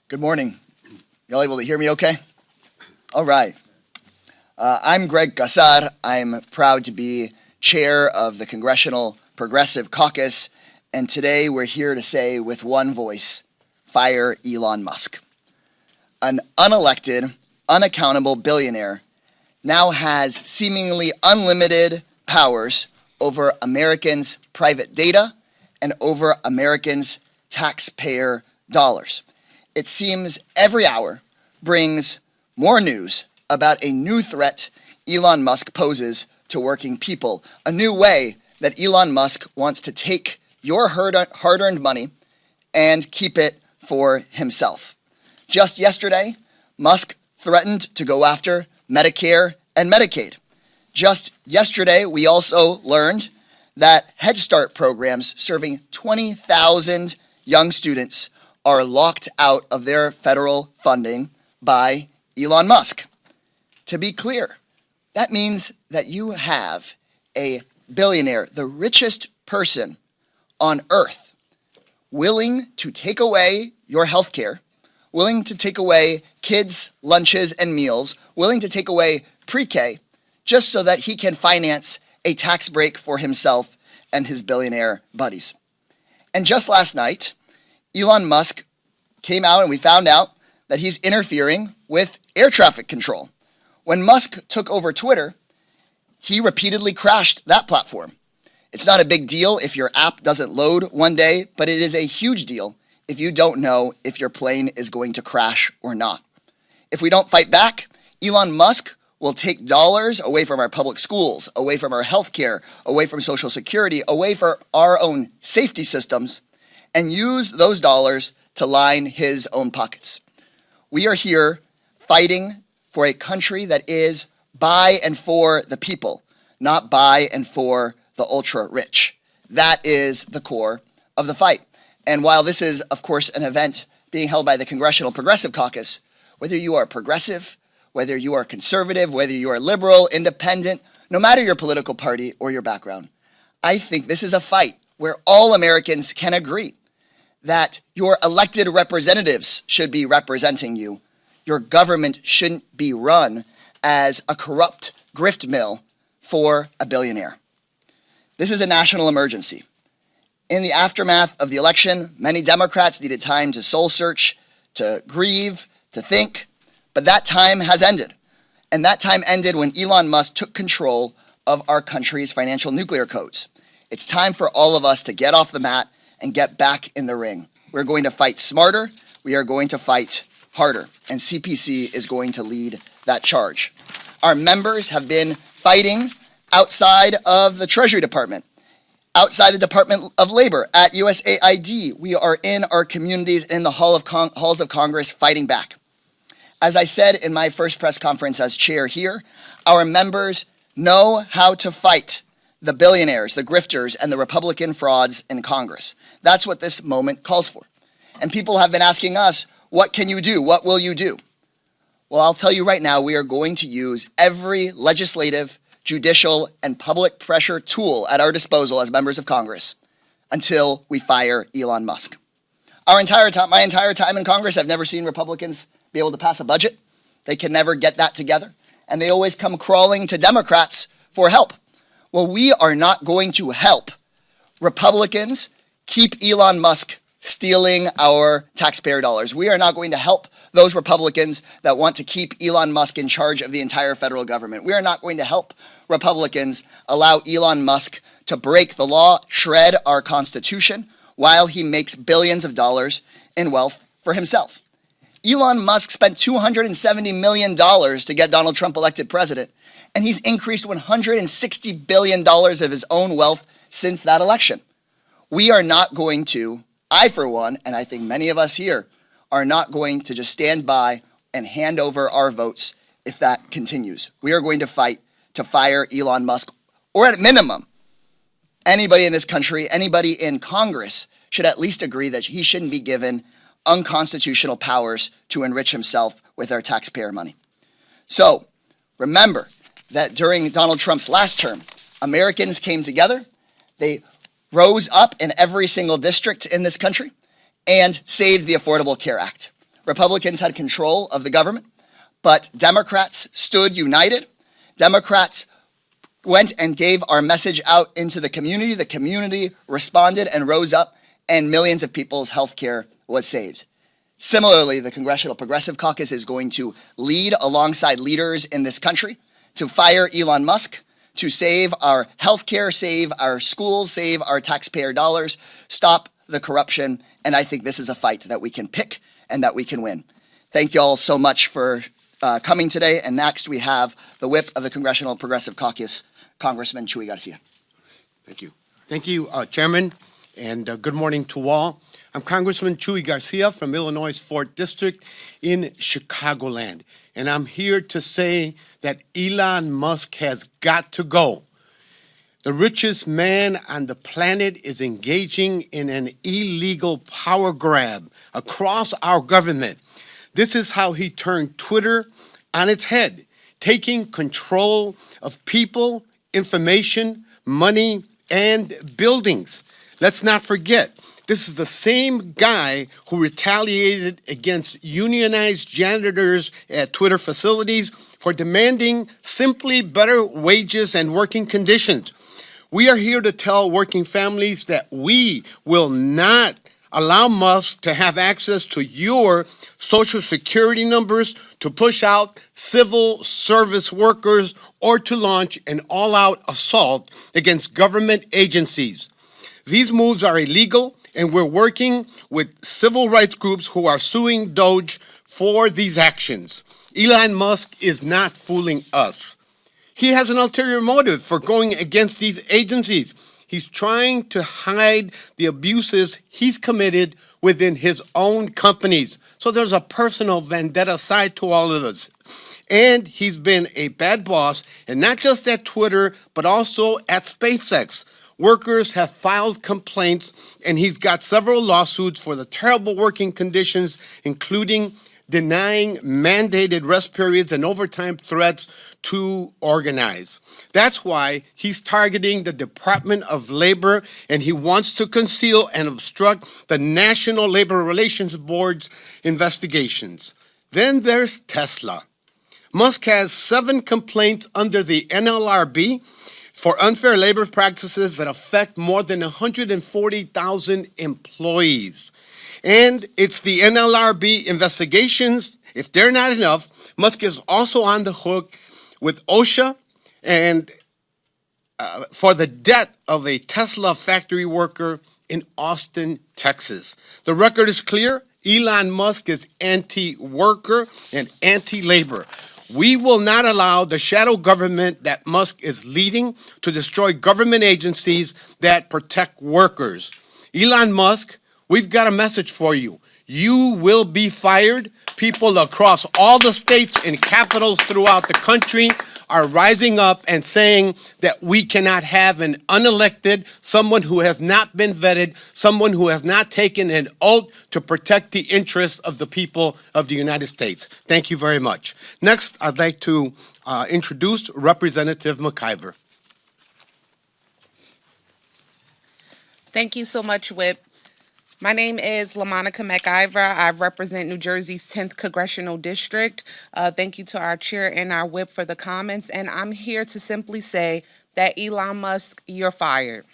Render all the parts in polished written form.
Good morning. Y'all able to hear me okay? All right. I'm Greg Gassar. I'm proud to be chair of the Congressional Progressive Caucus, and today we're here to say with one voice, fire Elon Musk. An unelected, unaccountable billionaire now has seemingly unlimited powers over Americans' private data and over Americans' taxpayer dollars. It seems every hour brings more news about a new threat Elon Musk poses to working people, a new way that Elon Musk wants to take your hard-earned money and keep it for himself. Just yesterday, Musk threatened to go after Medicare and Medicaid. Just yesterday, we also learned that Head Start programs serving 20,000 young students are locked out of their federal funding by Elon Musk. To be clear, that means that you have a billionaire, the richest person on earth, willing to take away your health care, willing to take away kids' lunches and meals, willing to take away pre-K, just so that he can finance a tax break for himself and his billionaire buddies. And just last night, Elon Musk came out and we found out that he's interfering with air traffic control. When Musk took over Twitter, he repeatedly crashed that platform. It's not a big deal if your app doesn't load one day, but it is a huge deal if you don't know if your plane is going to crash or not. If we don't fight back, Elon Musk will take dollars away from our public schools, away from our health care, away from Social Security, away from our own safety systems, and use those dollars to line his own pockets. We are here fighting for a country that is by and for the people, not by and for the ultra-rich. That is the core of the fight. And while this is, of course, an event being held by the Congressional Progressive Caucus, whether you are progressive, whether you are conservative, whether you are liberal, independent, no matter your political party or your background, I think this is a fight where all Americans can agree that your elected representatives should be representing you. Your government shouldn't be run as a corrupt grift mill for a billionaire. This is a national emergency. In the aftermath of the election, many Democrats needed time to soul search, to grieve, to think, but that time has ended. And that time ended when Elon Musk took control of our country's financial nuclear codes. It's time for all of us to get off the mat and get back in the ring. We're going to fight smarter, we are going to fight harder, and CPC is going to lead that charge. Our members have been fighting outside of the Treasury Department, outside the Department of Labor, at USAID. We are in our communities, in the halls of Congress, fighting back. As I said in my first press conference as chair here, our members know how to fight the billionaires, the grifters, and the Republican frauds in Congress. That's what this moment calls for. And people have been asking us, what can you do? What will you do? Well, I'll tell you right now, we are going to use every legislative, judicial, and public pressure tool at our disposal as members of Congress until we fire Elon Musk. My entire time in Congress, I've never seen Republicans be able to pass a budget. They can never get that together. And they always come crawling to Democrats for help. Well, we are not going to help Republicans keep Elon Musk stealing our taxpayer dollars. We are not going to help those Republicans that want to keep Elon Musk in charge of the entire federal government. We are not going to help Republicans allow Elon Musk to break the law, shred our Constitution, while he makes billions of dollars in wealth for himself. Elon Musk spent $270 million to get Donald Trump elected president, and he's increased $160 billion of his own wealth since that election. We are not going to, I for one, and I think many of us here, are not going to just stand by and hand over our votes if that continues. We are going to fight to fire Elon Musk, or at minimum, anybody in this country, anybody in Congress should at least agree that he shouldn't be given unconstitutional powers to enrich himself with our taxpayer money. So remember that during Donald Trump's last term, Americans came together, they rose up in every single district in this country and saved the Affordable Care Act. Republicans had control of the government, but Democrats stood united. Democrats went and gave our message out into the community. The community responded and rose up, and millions of people's health care was saved. Similarly, the Congressional Progressive Caucus is going to lead alongside leaders in this country to fire Elon Musk, to save our health care, save our schools, save our taxpayer dollars, stop the corruption, and I think this is a fight that we can pick and that we can win. Thank you all so much for coming today, and next we have the whip of the Congressional Progressive Caucus, Congressman Chuy Garcia. Thank you. Thank you, Chairman, and good morning to all. I'm Congressman Chuy Garcia from Illinois' 4th District in Chicagoland, and I'm here to say that Elon Musk has got to go. The richest man on the planet is engaging in an illegal power grab across our government. This is how he turned Twitter on its head, taking control of people, information, money, and buildings. Let's not forget, this is the same guy who retaliated against unionized janitors at Twitter facilities for demanding simply better wages and working conditions. We are here to tell working families that we will not allow Musk to have access to your Social Security numbers, to push out civil service workers, or to launch an all-out assault against government agencies. These moves are illegal, and we're working with civil rights groups who are suing Doge for these actions. Elon Musk is not fooling us. He has an ulterior motive for going against these agencies. He's trying to hide the abuses he's committed within his own companies. So there's a personal vendetta side to all of this. And he's been a bad boss, and not just at Twitter, but also at SpaceX. Workers have filed complaints, and he's got several lawsuits for the terrible working conditions, including denying mandated rest periods and overtime threats to organize. That's why he's targeting the Department of Labor, and he wants to conceal and obstruct the National Labor Relations Board's investigations. Then there's Tesla. Musk has 7 complaints under the NLRB for unfair labor practices that affect more than 140,000 employees. And it's the NLRB investigations. If they're not enough, Musk is also on the hook with OSHA and for the death of a Tesla factory worker in Austin, Texas. The record is clear. Elon Musk is anti-worker and anti-labor. We will not allow the shadow government that Musk is leading to destroy government agencies that protect workers. Elon Musk, we've got a message for you. You will be fired. People across all the states and capitals throughout the country are rising up and saying that we cannot have an unelected, someone who has not been vetted, someone who has not taken an oath to protect the interests of the people of the United States. Thank you very much. Next, I'd like to introduce Representative McIver. Thank you so much, Whip. My name is LaMonica McIver. I represent New Jersey's 10th Congressional District. Thank you to our chair and our whip for the comments. And I'm here to simply say that Elon Musk, you're fired.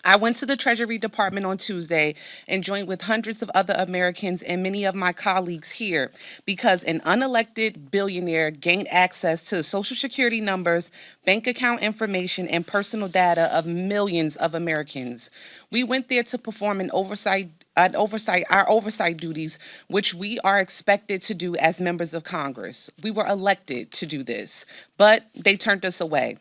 I went to the Treasury Department on Tuesday and joined with hundreds of other Americans and many of my colleagues here because an unelected billionaire gained access to Social Security numbers, bank account information, and personal data of millions of Americans. We went there to perform our oversight duties, which we are expected to do as members of Congress. We were elected to do this, but they turned us away.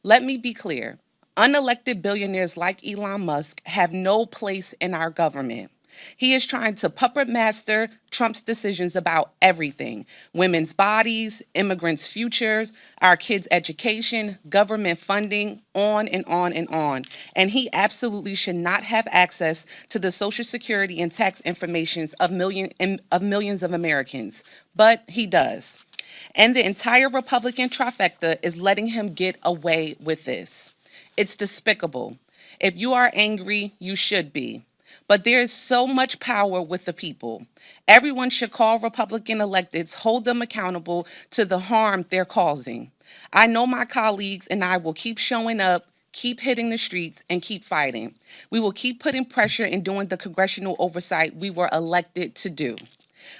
Let me be clear. Unelected billionaires like Elon Musk have no place in our government. He is trying to puppet master Trump's decisions about everything: women's bodies, immigrants' futures, our kids' education, government funding, on and on and on. And he absolutely should not have access to the Social Security and tax information of millions of Americans. But he does. And the entire Republican trifecta is letting him get away with this. It's despicable. If you are angry, you should be. But there is so much power with the people. Everyone should call Republican electeds, hold them accountable to the harm they're causing. I know my colleagues and I will keep showing up, keep hitting the streets, and keep fighting. We will keep putting pressure and doing the congressional oversight we were elected to do.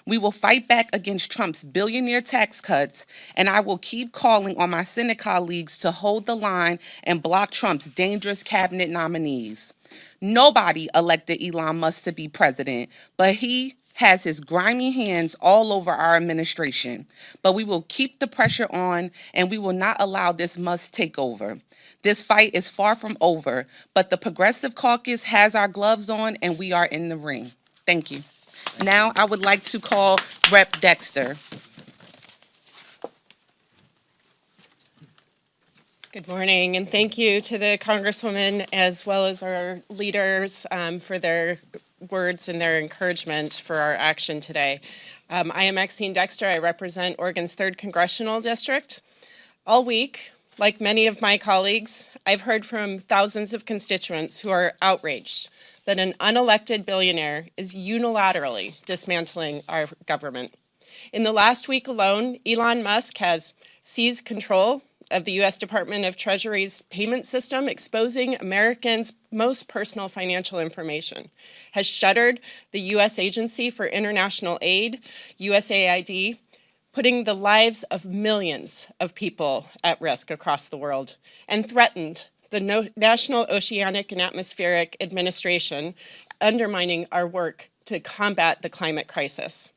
We will fight back against Trump's billionaire tax cuts, and I will keep calling on my Senate colleagues to hold the line and block Trump's dangerous cabinet nominees. Nobody elected Elon Musk to be president, but he has his grimy hands all over our administration. But we will keep the pressure on, and we will not allow this Musk takeover. This fight is far from over, but the Progressive Caucus has our gloves on, and we are in the ring. Thank you. Now I would like to call Rep. Dexter. Good morning, and thank you to the Congresswoman as well as our leaders for their words and their encouragement for our action today. I am Maxine Dexter. I represent Oregon's 3rd Congressional District. All week, like many of my colleagues, I've heard from thousands of constituents who are outraged that an unelected billionaire is unilaterally dismantling our government. In the last week alone, Elon Musk has seized control of the U.S. Department of Treasury's payment system, exposing Americans' most personal financial information, has shuttered the U.S. Agency for International Aid, USAID, putting the lives of millions of people at risk across the world, and threatened the National Oceanic and Atmospheric Administration, undermining our work to combat the climate crisis.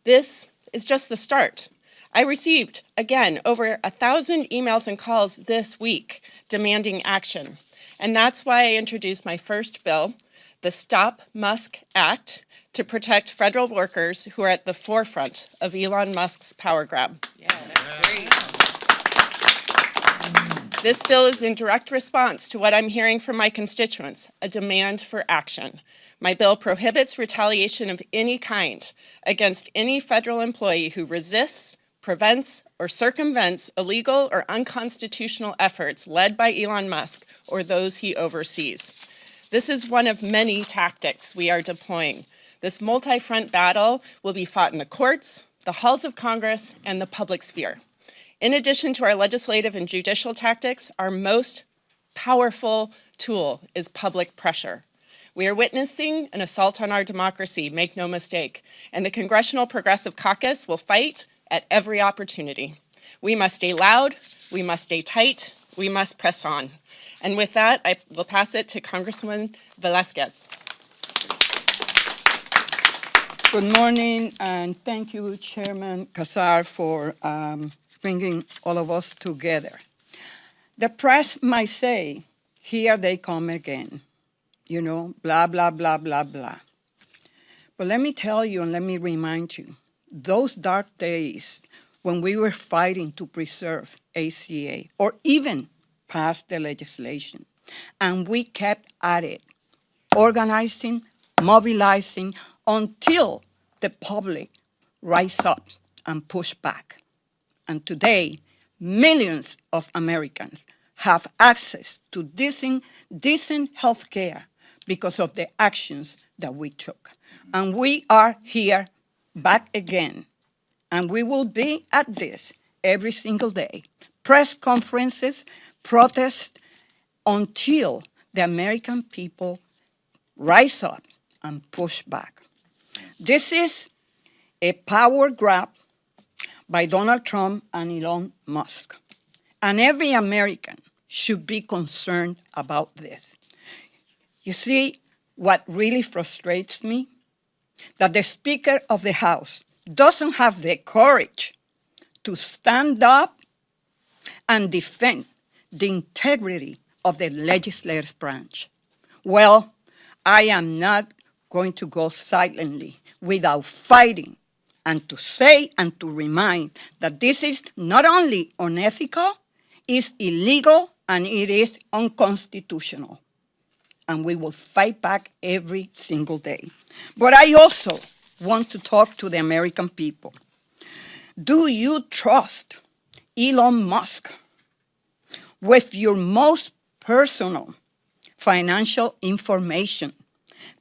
This is just the start. I received, again, over 1,000 emails and calls this week demanding action. And that's why I introduced my first bill, the Stop Musk Act, to protect federal workers who are at the forefront of Elon Musk's power grab. Yeah, that's great. This bill is in direct response to what I'm hearing from my constituents, a demand for action. My bill prohibits retaliation of any kind against any federal employee who resists, prevents, or circumvents illegal or unconstitutional efforts led by Elon Musk or those he oversees. This is one of many tactics we are deploying. This multi-front battle will be fought in the courts, the halls of Congress, and the public sphere. In addition to our legislative and judicial tactics, our most powerful tool is public pressure. We are witnessing an assault on our democracy, make no mistake, and the Congressional Progressive Caucus will fight at every opportunity. We must stay loud, we must stay tight, we must press on. And with that, I will pass it to Congresswoman Velasquez. Good morning, and thank you, Chairman Casar, for bringing all of us together. The press might say, here they come again, you know, blah, blah, blah, blah, blah. But let me tell you and let me remind you, those dark days when we were fighting to preserve ACA or even pass the legislation, and we kept at it, organizing, mobilizing, until the public rise up and push back. And today, millions of Americans have access to decent health care because of the actions that we took. And we are here back again. And we will be at this every single day. Press conferences, protests, until the American people rise up and push back. This is a power grab by Donald Trump and Elon Musk. And every American should be concerned about this. You see, what really frustrates me? That the Speaker of the House doesn't have the courage to stand up and defend the integrity of the legislative branch. Well, I am not going to go silently without fighting and to say and to remind that this is not only unethical, it's illegal, and it is unconstitutional. And we will fight back every single day. But I also want to talk to the American people. Do you trust Elon Musk with your most personal financial information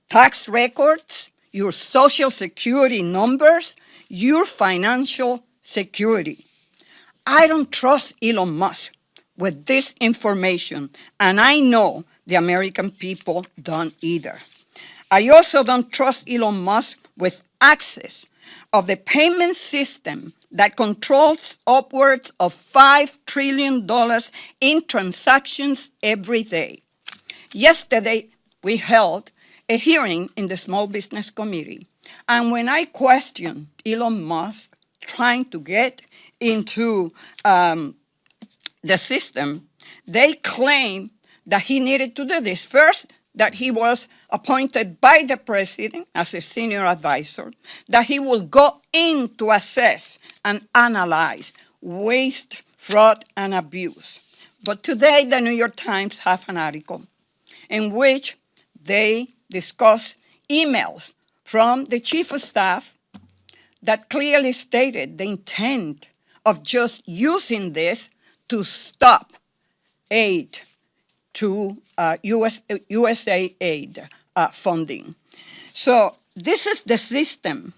tax records, your social security numbers, your financial security. I don't trust Elon Musk with this information, and I know the American people don't either. I also don't trust Elon Musk with access of the payment system that controls upwards of $5 trillion in transactions every day. Yesterday, we held a hearing in the Small Business Committee, and when I questioned Elon Musk trying to get into the system, they claimed that he needed to do this. First, that he was appointed by the president as a senior advisor, that he will go in to assess and analyze waste, fraud, and abuse. But today, the New York Times have an article in which they discuss emails from the chief of staff that clearly stated the intent of just using this to stop aid to USAID funding. So this is the system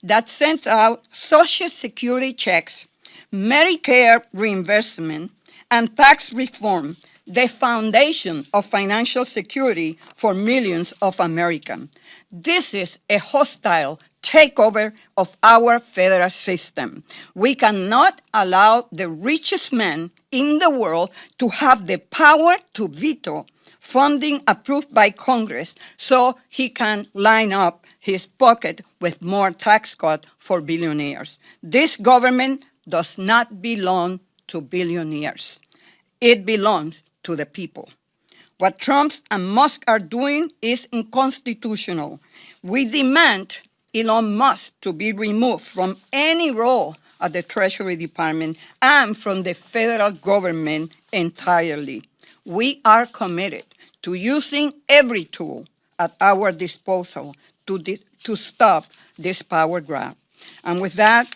that sends out Social Security checks, Medicare reimbursement, and tax reform, the foundation of financial security for millions of Americans. This is a hostile takeover of our federal system. We cannot allow the richest man in the world to have the power to veto funding approved by Congress so he can line up his pocket with more tax cuts for billionaires. This government does not belong to billionaires. It belongs to the people. What Trump and Musk are doing is unconstitutional. We demand Elon Musk to be removed from any role at the Treasury Department and from the federal government entirely. We are committed to using every tool at our disposal to stop this power grab. And with that,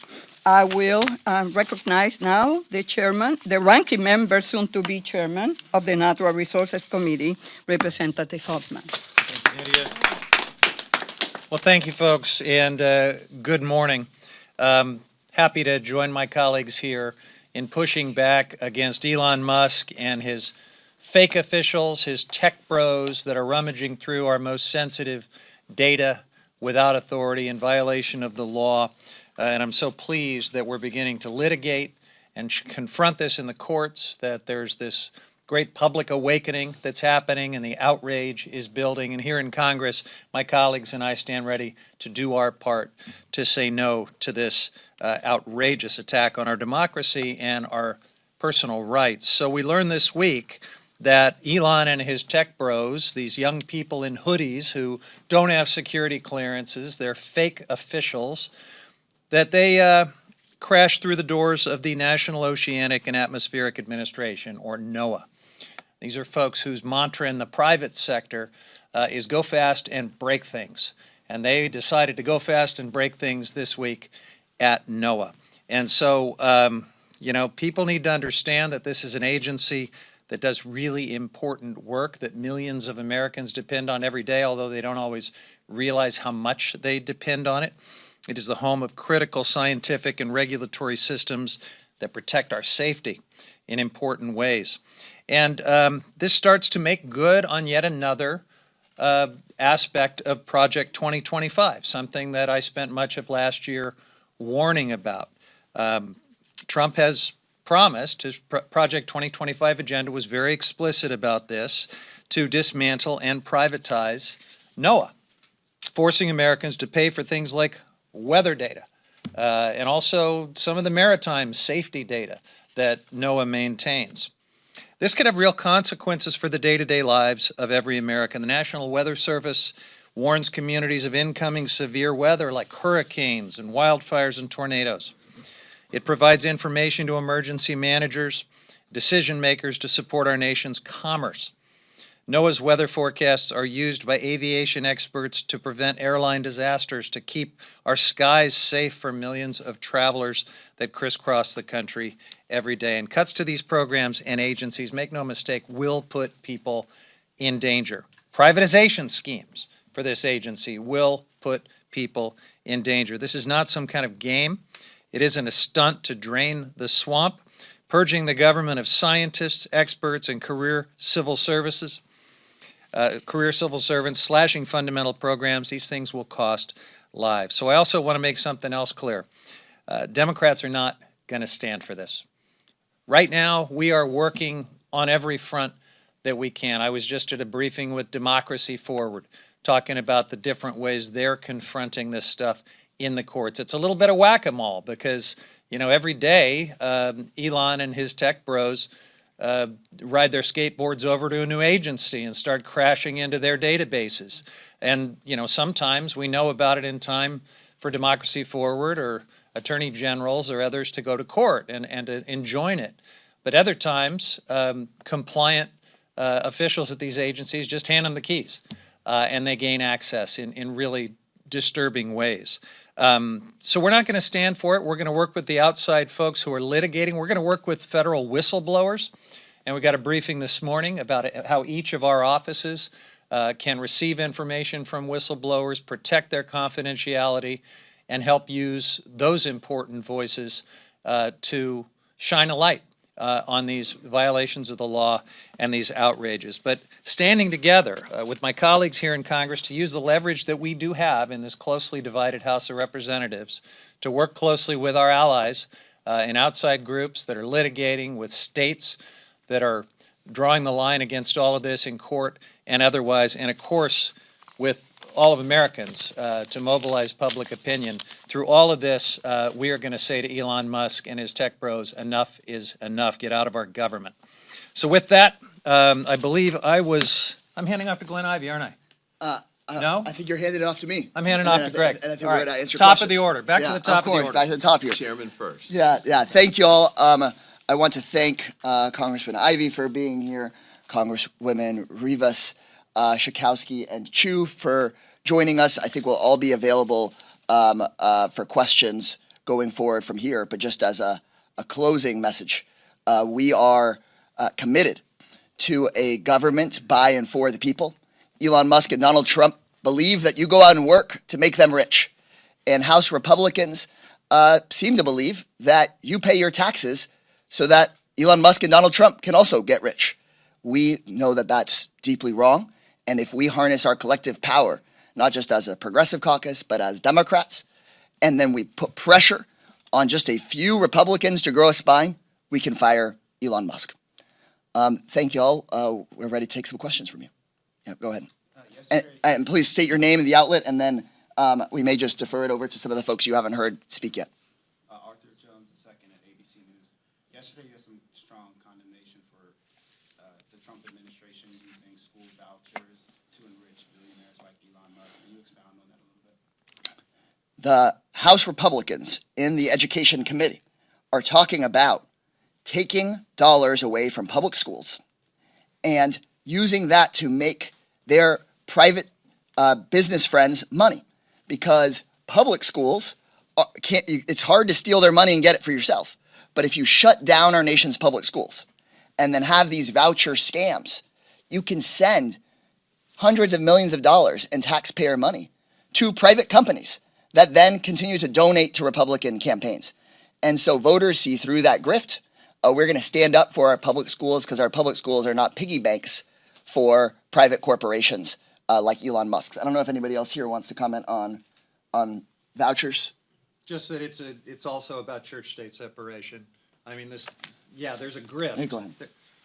I will recognize now the chairman, the ranking member, soon to be chairman of the Natural Resources Committee, Representative Hoffman. Thank you, Nydia. Well, thank you, folks, and good morning. Happy to join my colleagues here in pushing back against Elon Musk and his fake officials, his tech bros that are rummaging through our most sensitive data without authority in violation of the law. And I'm so pleased that we're beginning to litigate and confront this in the courts, that there's this great public awakening that's happening and the outrage is building. And here in Congress, my colleagues and I stand ready to do our part to say no to this outrageous attack on our democracy and our personal rights. So we learned this week that Elon and his tech bros, these young people in hoodies who don't have security clearances, they're fake officials, that they crashed through the doors of the National Oceanic and Atmospheric Administration, or NOAA. These are folks whose mantra in the private sector is go fast and break things. And they decided to go fast and break things this week at NOAA. And so, people need to understand that this is an agency that does really important work that millions of Americans depend on every day, although they don't always realize how much they depend on it. It is the home of critical scientific and regulatory systems that protect our safety in important ways. And this starts to make good on yet another aspect of Project 2025, something that I spent much of last year warning about. Trump has promised, his Project 2025 agenda was very explicit about this, to dismantle and privatize NOAA, forcing Americans to pay for things like weather data, and also some of the maritime safety data that NOAA maintains. This could have real consequences for the day-to-day lives of every American. The National Weather Service warns communities of incoming severe weather like hurricanes and wildfires and tornadoes. It provides information to emergency managers, decision makers to support our nation's commerce. NOAA's weather forecasts are used by aviation experts to prevent airline disasters, to keep our skies safe for millions of travelers that crisscross the country every day. And cuts to these programs and agencies, make no mistake, will put people in danger. Privatization schemes for this agency will put people in danger. This is not some kind of game. It isn't a stunt to drain the swamp. Purging the government of scientists, experts, and career civil servants, slashing fundamental programs, these things will cost lives. So I also want to make something else clear. Democrats are not going to stand for this. Right now, we are working on every front that we can. I was just at a briefing with Democracy Forward, talking about the different ways they're confronting this stuff in the courts. It's a little bit of whack-a-mole because, you know, every day Elon and his tech bros ride their skateboards over to a new agency and start crashing into their databases. And, you know, sometimes we know about it in time for Democracy Forward or attorney generals or others to go to court and to enjoin it. But other times, compliant officials at these agencies just hand them the keys and they gain access in really disturbing ways. So we're not going to stand for it. We're going to work with the outside folks who are litigating. We're going to work with federal whistleblowers. And we got a briefing this morning about how each of our offices can receive information from whistleblowers, protect their confidentiality, and help use those important voices to shine a light on these violations of the law and these outrages. But standing together with my colleagues here in Congress to use the leverage that we do have in this closely divided House of Representatives to work closely with our allies in outside groups that are litigating, with states that are drawing the line against all of this in court and otherwise, and of course with all of Americans to mobilize public opinion. Through all of this, we are going to say to Elon Musk and his tech bros, enough is enough. Get out of our government. So with that, I believe I'm handing off to Glenn Ivey, aren't I? No? I think you're handing it off to me. I'm handing off to Greg. And I think All we're right. going to answer Top questions. of the order. Back to the top of the order. Back to the top here. Chairman first. Yeah. Thank you all. I want to thank Congressman Ivey for being here, Congresswomen Rivas, Schakowsky, and Chu for joining us. I think we'll all be available for questions going forward from here. But just as a closing message, we are committed to a government by and for the people. Elon Musk and Donald Trump believe that you go out and work to make them rich. And House Republicans seem to believe that you pay your taxes so that Elon Musk and Donald Trump can also get rich. We know that that's deeply wrong. And if we harness our collective power, not just as a progressive caucus, but as Democrats, and then we put pressure on just a few Republicans to grow a spine, we can fire Elon Musk. Thank you all. We're ready to take some questions from you. Yeah, go ahead. And please state your name and the outlet, and then we may just defer it over to some of the folks you haven't heard speak yet. Arthur Jones II at ABC News. Yesterday, you had some strong condemnation for the Trump administration using school vouchers to enrich billionaires like Elon Musk. Can you expound on that a little bit? The House Republicans in the Education Committee are talking about taking dollars away from public schools and using that to make their private business friends money, because public schools it's hard to steal their money and get it for yourself. But if you shut down our nation's public schools and then have these voucher scams, you can send hundreds of millions of dollars in taxpayer money to private companies that then continue to donate to Republican campaigns. And so voters see through that grift. We're going to stand up for our public schools because our public schools are not piggy banks for private corporations like Elon Musk's. I don't know if anybody else here wants to comment on vouchers. Just that it's also about church-state separation. I mean, there's a grift. Hey, go ahead.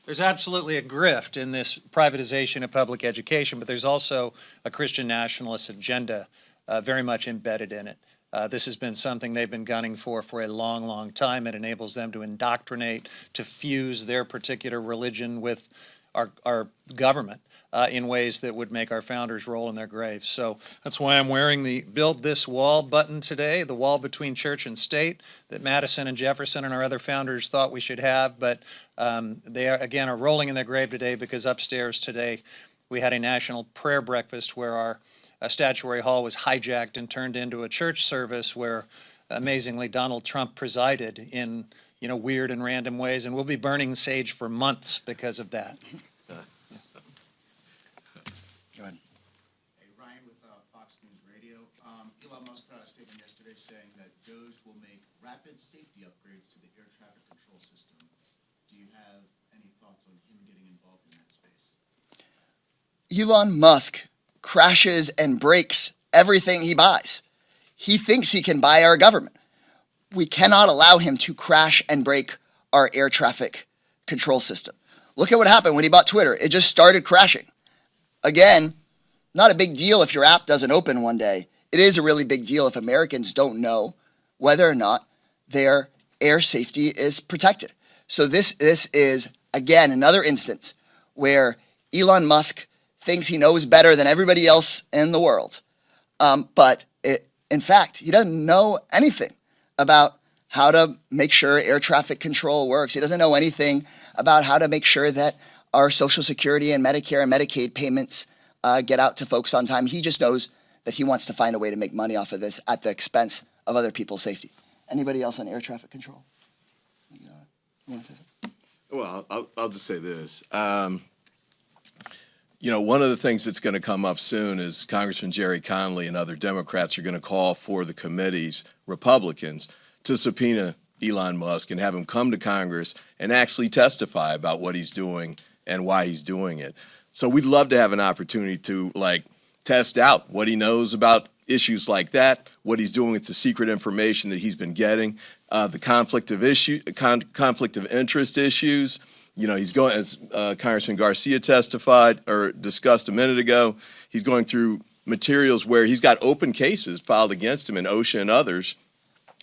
There's absolutely a grift in this privatization of public education, but there's also a Christian nationalist agenda very much embedded in it. This has been something they've been gunning for a long, long time. It enables them to indoctrinate, to fuse their particular religion with our government in ways that would make our founders roll in their graves. So that's why I'm wearing the Build This Wall button today, the wall between church and state that Madison and Jefferson and our other founders thought we should have. But they are rolling in their grave today because upstairs today we had a national prayer breakfast where our statuary hall was hijacked and turned into a church service where, amazingly, Donald Trump presided in weird and random ways, and we'll be burning sage for months because of that. Go ahead. Hey, Ryan with statement yesterday saying that DOES will make rapid safety upgrades to the air traffic control system. Do you have any thoughts on him getting involved in that space? Elon Musk crashes and breaks everything he buys. He thinks he can buy our government. We cannot allow him to crash and break our air traffic control system. Look at what happened when he bought Twitter. It just started crashing. Again, not a big deal if your app doesn't open one day. It is a really big deal if Americans don't know whether or not their air safety is protected. So this is, again, another instance where Elon Musk thinks he knows better than everybody else in the world. In fact, he doesn't know anything about how to make sure air traffic control works. He doesn't know anything about how to make sure that our Social Security and Medicare and Medicaid payments get out to folks on time. He just knows that he wants to find a way to make money off of this at the expense of other people's safety. Anybody else on air traffic control? You want to say something? Well, I'll just say this. One of the things that's going to come up soon is Congressman Jerry Conley and other Democrats are going to call for the committees, Republicans, to subpoena Elon Musk and have him come to Congress and actually testify about what he's doing and why he's doing it. So we'd love to have an opportunity to test out what he knows about issues like that, what he's doing with the secret information that he's been getting, the conflict of interest issues. He's going, as Congressman Garcia testified or discussed a minute ago, he's going through materials where he's got open cases filed against him in OSHA and others.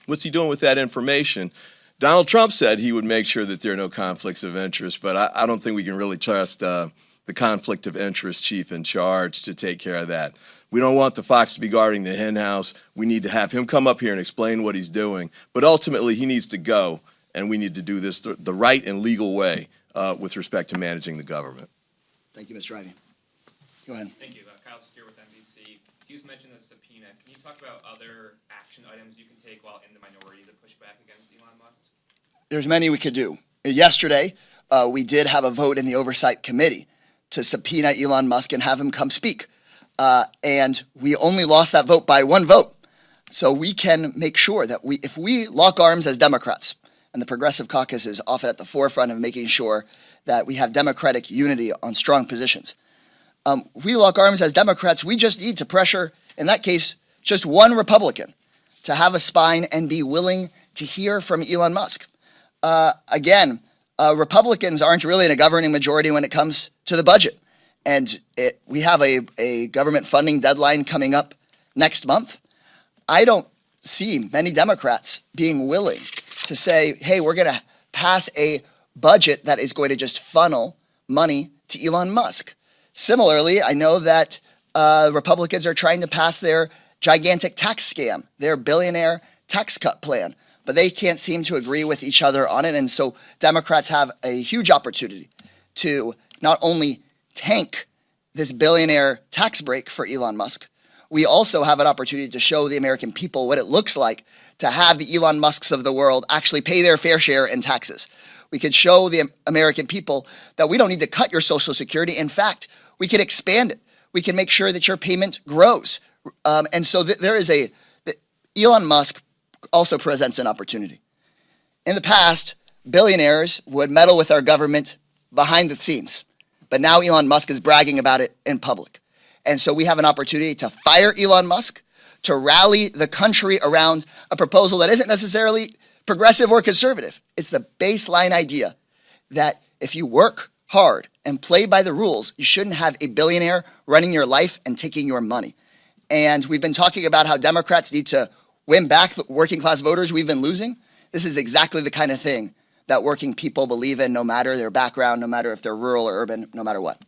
What's he doing with that information? Donald Trump said he would make sure that there are no conflicts of interest, but I don't think we can really trust the conflict of interest chief in charge to take care of that. We don't want the fox to be guarding the hen house. We need to have him come up here and explain what he's doing, but ultimately he needs to go, and we need to do this the right and legal way with respect to managing the government. Thank you, Mr. Ivey. Go ahead. Thank you. Kyle Steer with NBC. You just mentioned the subpoena. Can you talk about other action items you can take while in the minority to push back against Elon Musk? There's many we could do. Yesterday, we did have a vote in the Oversight Committee to subpoena Elon Musk and have him come speak. And we only lost that vote by one vote. So we can make sure that if we lock arms as Democrats, and the Progressive Caucus is often at the forefront of making sure that we have Democratic unity on strong positions. If we lock arms as Democrats, we just need to pressure, in that case, just one Republican to have a spine and be willing to hear from Elon Musk. Republicans aren't really in a governing majority when it comes to the budget. And we have a government funding deadline coming up next month. I don't see many Democrats being willing to say, hey, we're going to pass a budget that is going to just funnel money to Elon Musk. Similarly, I know that Republicans are trying to pass their gigantic tax scam, their billionaire tax cut plan, but they can't seem to agree with each other on it. And so Democrats have a huge opportunity to not only tank this billionaire tax break for Elon Musk, we also have an opportunity to show the American people what it looks like to have the Elon Musks of the world actually pay their fair share in taxes. We could show the American people that we don't need to cut your Social Security. In fact, we can expand it. We can make sure that your payment grows. And so Elon Musk also presents an opportunity. In the past, billionaires would meddle with our government behind the scenes, but now Elon Musk is bragging about it in public. And so we have an opportunity to fire Elon Musk, to rally the country around a proposal that isn't necessarily progressive or conservative. It's the baseline idea that if you work hard and play by the rules, you shouldn't have a billionaire running your life and taking your money. And we've been talking about how Democrats need to win back the working class voters we've been losing. This is exactly the kind of thing that working people believe in, no matter their background, no matter if they're rural or urban, no matter what.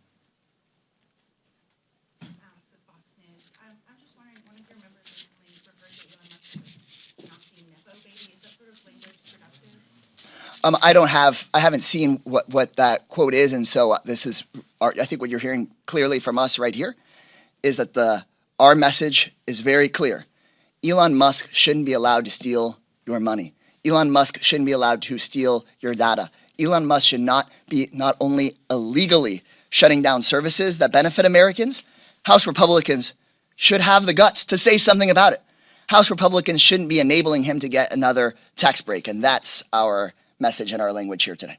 I haven't seen what that quote is, and so I think what you're hearing clearly from us right here is that our message is very clear. Elon Musk shouldn't be allowed to steal your money. Elon Musk shouldn't be allowed to steal your data. Elon Musk should not be not only illegally shutting down services that benefit Americans, House Republicans should have the guts to say something about it. House Republicans shouldn't be enabling him to get another tax break. And that's our message and our language here today.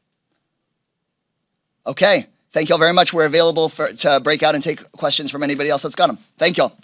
Okay. Thank you all very much. We're available to break out and take questions from anybody else that's got them. Thank you all.